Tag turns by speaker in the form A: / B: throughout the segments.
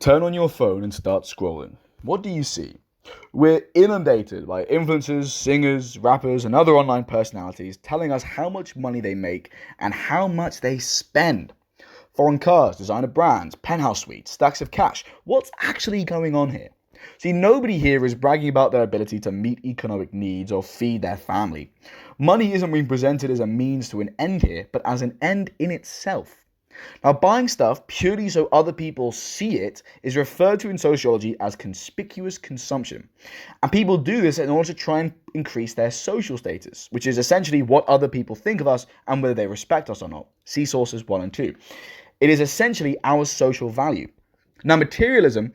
A: Turn on your phone and start scrolling. What do you see? We're inundated by influencers, singers, rappers, and other online personalities telling us how much money they make and how much they spend. Foreign cars, designer brands, penthouse suites, stacks of cash. What's actually going on here? See, nobody here is bragging about their ability to meet economic needs or feed their family. Money isn't being presented as a means to an end here, but as an end in itself. Now, buying stuff purely so other people see it is referred to in sociology as conspicuous consumption. And people do this in order to try and increase their social status, which is essentially what other people think of us and whether they respect us or not. See sources 1 and 2. It is essentially our social value. Now, materialism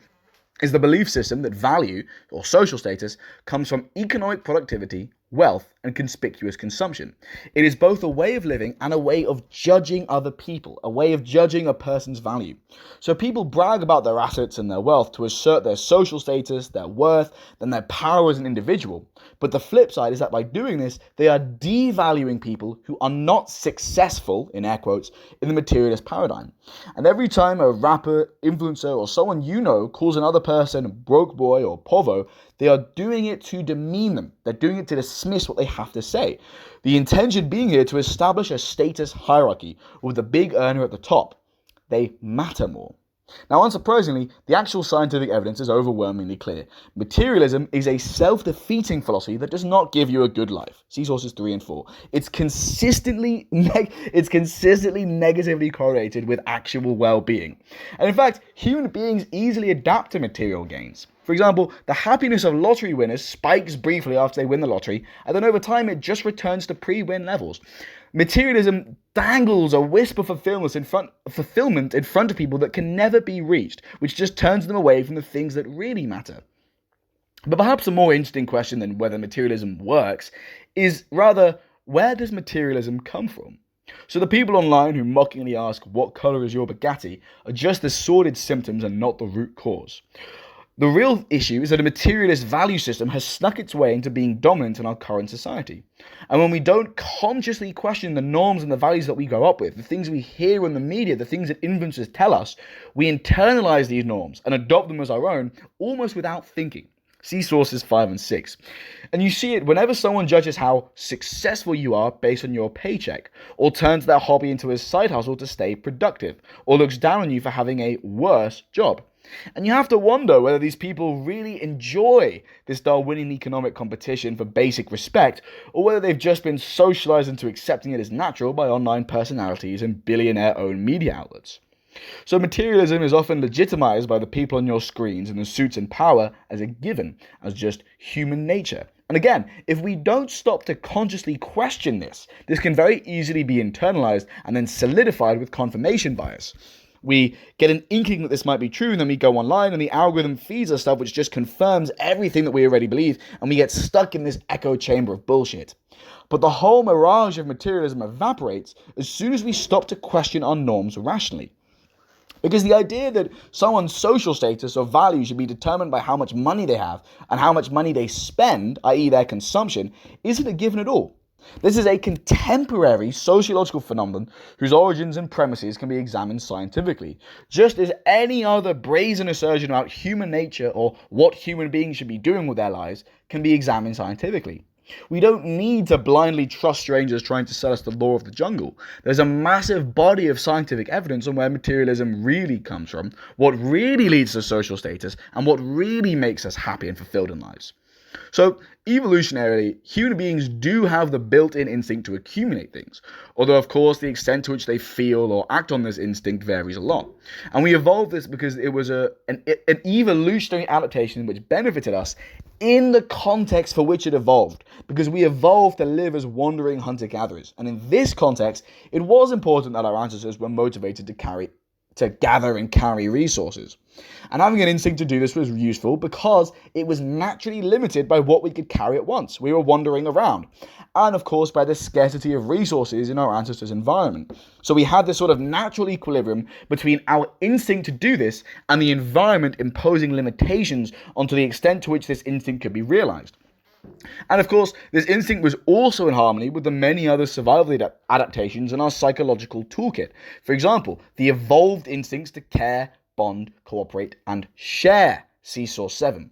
A: is the belief system that value, or social status, comes from economic productivity, wealth, and conspicuous consumption. It is both a way of living and a way of judging other people, a way of judging a person's value. So people brag about their assets and their wealth to assert their social status, their worth, and their power as an individual. But the flip side is that by doing this, they are devaluing people who are not successful, in air quotes, in the materialist paradigm. And every time a rapper, influencer, or someone you know calls another person broke boy or povo, they are doing it to demean them. They're doing it to dismiss what they have to say. The intention being here to establish a status hierarchy with the big earner at the top. They matter more. Now, unsurprisingly, the actual scientific evidence is overwhelmingly clear. Materialism is a self-defeating philosophy that does not give you a good life. See sources 3 and 4. It's consistently negatively correlated with actual well-being. And in fact, human beings easily adapt to material gains. For example, the happiness of lottery winners spikes briefly after they win the lottery, and then over time it just returns to pre-win levels. Materialism dangles a wisp of fulfillment in front of people that can never be reached, which just turns them away from the things that really matter. But perhaps a more interesting question than whether materialism works is rather, where does materialism come from? So the people online who mockingly ask, what colour is your Bugatti, are just the sordid symptoms and not the root cause. The real issue is that a materialist value system has snuck its way into being dominant in our current society. And when we don't consciously question the norms and the values that we grow up with, the things we hear in the media, the things that influencers tell us, we internalize these norms and adopt them as our own, almost without thinking. See sources 5 and 6. And you see it whenever someone judges how successful you are based on your paycheck, or turns their hobby into a side hustle to stay productive, or looks down on you for having a worse job. And you have to wonder whether these people really enjoy this Darwinian economic competition for basic respect, or whether they've just been socialized into accepting it as natural by online personalities and billionaire-owned media outlets. So materialism is often legitimized by the people on your screens and the suits in power as a given, as just human nature. And again, if we don't stop to consciously question this can very easily be internalized and then solidified with confirmation bias. We get an inkling that this might be true, and then we go online and the algorithm feeds us stuff which just confirms everything that we already believe, and we get stuck in this echo chamber of bullshit. But the whole mirage of materialism evaporates as soon as we stop to question our norms rationally. Because the idea that someone's social status or value should be determined by how much money they have and how much money they spend, i.e. their consumption, isn't a given at all. This is a contemporary sociological phenomenon whose origins and premises can be examined scientifically, just as any other brazen assertion about human nature or what human beings should be doing with their lives can be examined scientifically. We don't need to blindly trust strangers trying to sell us the law of the jungle. There's a massive body of scientific evidence on where materialism really comes from, what really leads to social status, and what really makes us happy and fulfilled in lives. So, evolutionarily, human beings do have the built-in instinct to accumulate things, although of course the extent to which they feel or act on this instinct varies a lot. And we evolved this because it was an evolutionary adaptation which benefited us in the context for which it evolved, because we evolved to live as wandering hunter-gatherers. And in this context, it was important that our ancestors were motivated to gather and carry resources. And having an instinct to do this was useful because it was naturally limited by what we could carry at once. We were wandering around. And of course by the scarcity of resources in our ancestors' environment. So we had this sort of natural equilibrium between our instinct to do this and the environment imposing limitations onto the extent to which this instinct could be realized. And of course, this instinct was also in harmony with the many other survival adaptations in our psychological toolkit. For example, the evolved instincts to care, bond, cooperate, and share. See source 7.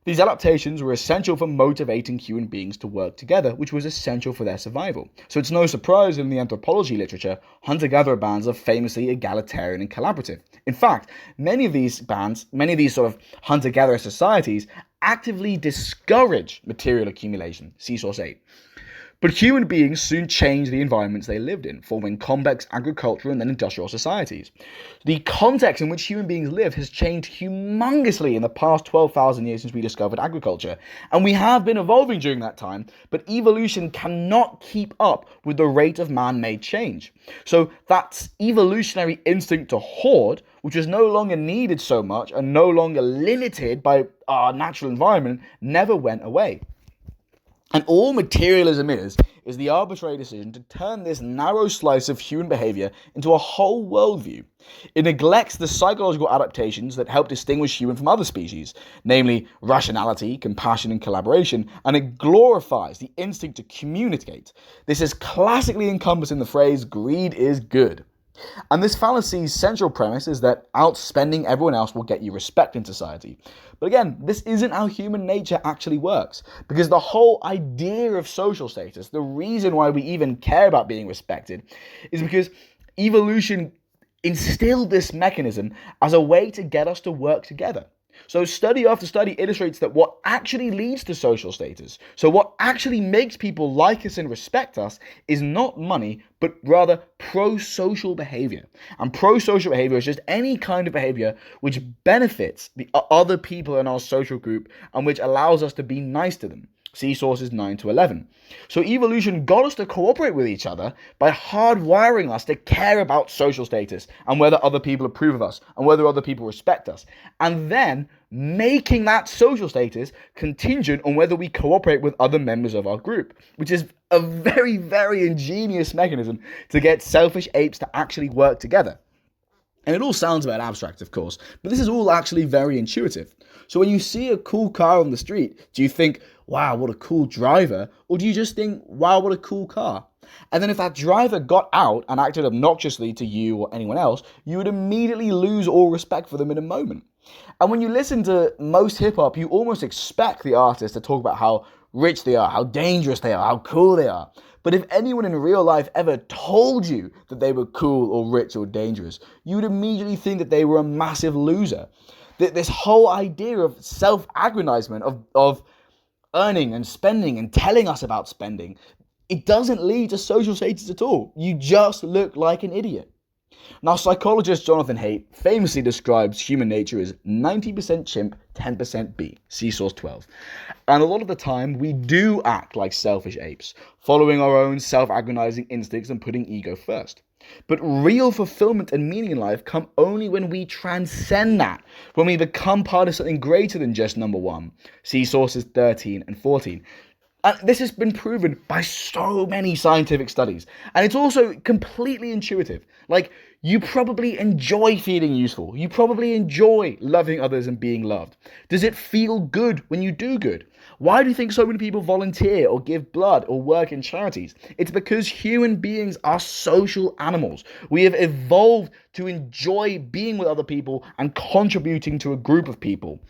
A: These adaptations were essential for motivating human beings to work together, which was essential for their survival. So it's no surprise in the anthropology literature, hunter-gatherer bands are famously egalitarian and collaborative. In fact, many of these sort of hunter-gatherer societies actively discourage material accumulation. See source 8. But human beings soon changed the environments they lived in, forming complex agricultural and then industrial societies. The context in which human beings live has changed humongously in the past 12,000 years since we discovered agriculture. And we have been evolving during that time, but evolution cannot keep up with the rate of man-made change. So that evolutionary instinct to hoard, which was no longer needed so much and no longer limited by our natural environment, never went away. And all materialism is the arbitrary decision to turn this narrow slice of human behavior into a whole worldview. It neglects the psychological adaptations that help distinguish human from other species, namely rationality, compassion, and collaboration, and it glorifies the instinct to communicate. This is classically encompassed in the phrase, greed is good. And this fallacy's central premise is that outspending everyone else will get you respect in society. But again, this isn't how human nature actually works, because the whole idea of social status, the reason why we even care about being respected, is because evolution instilled this mechanism as a way to get us to work together. So study after study illustrates that what actually leads to social status, so what actually makes people like us and respect us, is not money, but rather pro-social behavior. And pro-social behavior is just any kind of behavior which benefits the other people in our social group and which allows us to be nice to them. See sources 9 to 11. So evolution got us to cooperate with each other by hardwiring us to care about social status and whether other people approve of us and whether other people respect us. And then making that social status contingent on whether we cooperate with other members of our group, which is a very, very ingenious mechanism to get selfish apes to actually work together. And it all sounds a bit abstract, of course, but this is all actually very intuitive. So when you see a cool car on the street, do you think, wow, what a cool driver? Or do you just think, wow, what a cool car? And then if that driver got out and acted obnoxiously to you or anyone else, you would immediately lose all respect for them in a moment. And when you listen to most hip-hop, you almost expect the artist to talk about how rich they are, how dangerous they are, how cool they are. But if anyone in real life ever told you that they were cool or rich or dangerous, you would immediately think that they were a massive loser. This whole idea of self-aggrandizement, of earning and spending and telling us about spending, it doesn't lead to social status at all. You just look like an idiot. Now, psychologist Jonathan Haidt famously describes human nature as 90% chimp, 10% bee. See source 12. And a lot of the time, we do act like selfish apes, following our own self-aggrandizing instincts and putting ego first. But real fulfillment and meaning in life come only when we transcend that, when we become part of something greater than just number one. See sources 13 and 14. And this has been proven by so many scientific studies. And it's also completely intuitive. Like, you probably enjoy feeling useful. You probably enjoy loving others and being loved. Does it feel good when you do good? Why do you think so many people volunteer or give blood or work in charities? It's because human beings are social animals. We have evolved to enjoy being with other people and contributing to a group of people.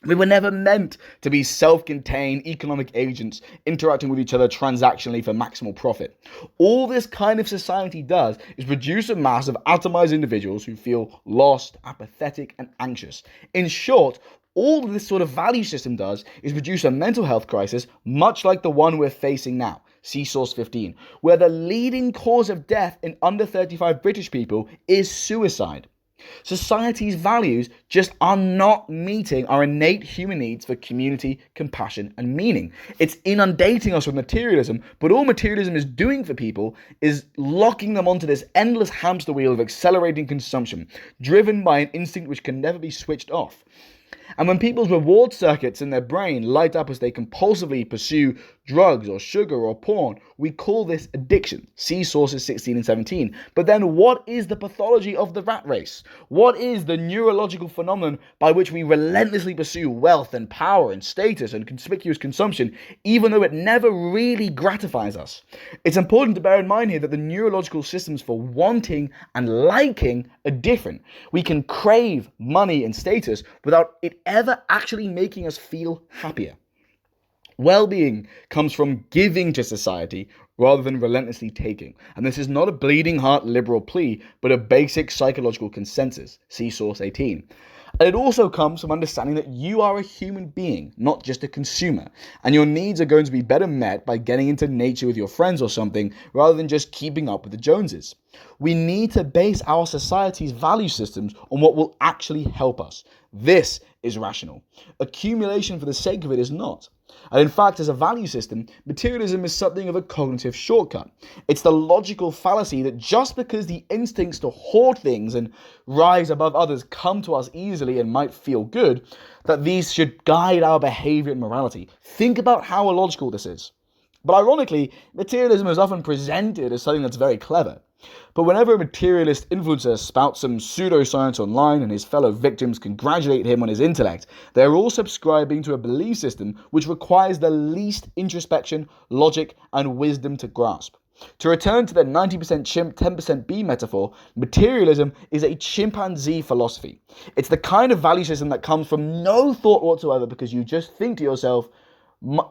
A: We were never meant to be self-contained economic agents interacting with each other transactionally for maximal profit. All this kind of society does is produce a mass of atomized individuals who feel lost, apathetic, and anxious. In short, all this sort of value system does is produce a mental health crisis much like the one we're facing now. See source 15, where the leading cause of death in under 35 British people is suicide. Society's values just are not meeting our innate human needs for community, compassion, and meaning. It's inundating us with materialism, but all materialism is doing for people is locking them onto this endless hamster wheel of accelerating consumption, driven by an instinct which can never be switched off. And when people's reward circuits in their brain light up as they compulsively pursue drugs or sugar or porn, we call this addiction. See sources 16 and 17. But then what is the pathology of the rat race? What is the neurological phenomenon by which we relentlessly pursue wealth and power and status and conspicuous consumption, even though it never really gratifies us? It's important to bear in mind here that the neurological systems for wanting and liking are different. We can crave money and status without it ever actually making us feel happier. Well-being comes from giving to society rather than relentlessly taking. And this is not a bleeding heart liberal plea, but a basic psychological consensus. See source 18. And it also comes from understanding that you are a human being, not just a consumer. And your needs are going to be better met by getting into nature with your friends or something, rather than just keeping up with the Joneses. We need to base our society's value systems on what will actually help us. This is rational. Accumulation for the sake of it is not. And in fact, as a value system, materialism is something of a cognitive shortcut. It's the logical fallacy that just because the instincts to hoard things and rise above others come to us easily and might feel good, that these should guide our behavior and morality. Think about how illogical this is. But ironically, materialism is often presented as something that's very clever. But whenever a materialist influencer spouts some pseudoscience online and his fellow victims congratulate him on his intellect, they're all subscribing to a belief system which requires the least introspection, logic, and wisdom to grasp. To return to the 90% chimp, 10% bee metaphor, materialism is a chimpanzee philosophy. It's the kind of value system that comes from no thought whatsoever because you just think to yourself,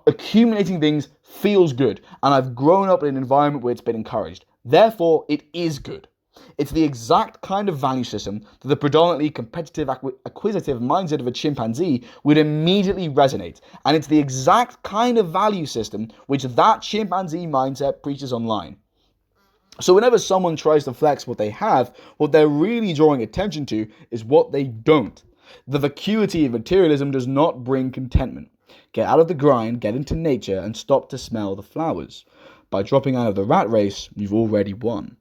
A: accumulating things feels good, and I've grown up in an environment where it's been encouraged. Therefore, it is good. It's the exact kind of value system that the predominantly competitive, acquisitive mindset of a chimpanzee would immediately resonate. And it's the exact kind of value system which that chimpanzee mindset preaches online. So whenever someone tries to flex what they have, what they're really drawing attention to is what they don't. The vacuity of materialism does not bring contentment. Get out of the grind, get into nature, and stop to smell the flowers. By dropping out of the rat race, you've already won.